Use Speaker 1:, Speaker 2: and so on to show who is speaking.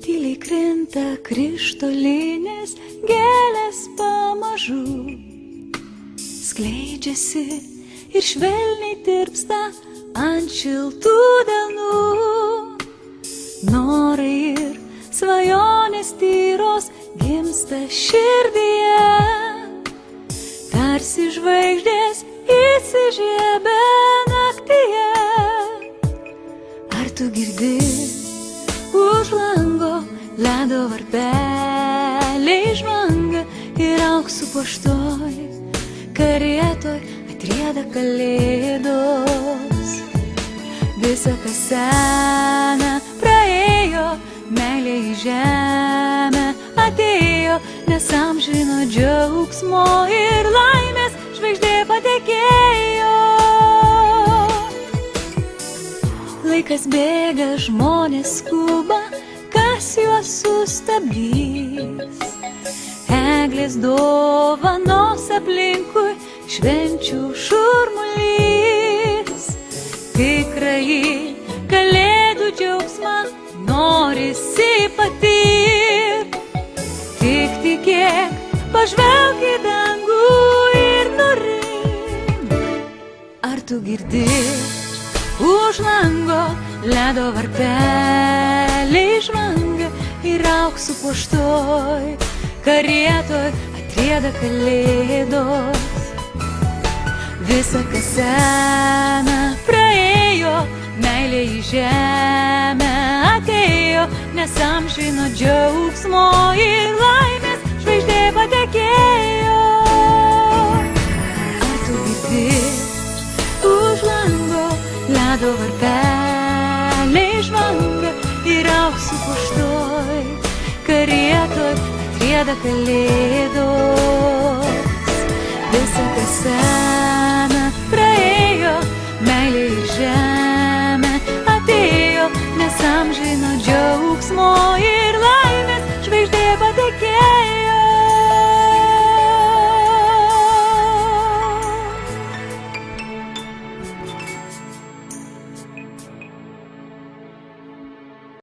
Speaker 1: Tyliai krinta krištolinės gėlės pamažu, skleidžiasi ir švelniai tirpsta ant šiltų delnų. Norai ir svajonės tyros gimsta širdyje, tarsi žvaigždės įsižiebia naktyje. Ar tu girdi už lango ledo varpeliai žvanga ir auksų puoštoj karietoj atrieda kalėdos. Visa kas sena praėjo, meilė į žemę atėjo, nes amžino džiaugsmo ir laimės žvaigždė patekėjo. Laikas bėga, žmonės skuba, kas juos sustabdys? Eglės dovanos aplinkui, švenčių šurmulys. Tikrąjį kalėdų džiaugsmą norisi patirt. Tik tikėk, pažvelk į dangų ir nurimk. Ar tu girdi už lango ledo varpeliai žvanga ir auksų puoštoj karietoj atrieda kalėdos. Visa kas sena praėjo, meilė į žemę atėjo, nes amžino džiaugsmo ir laimės žvaigždė patekėjo. Ar tu girdi už lango ledo varpeliai žvanga ir auksų puoštoj karietoj atrieda kalėdos. Visa kas sena praėjo, meilė į žemę atėjo, nes amžino džiaugsmo ir laimės žvaigždė patekėjo.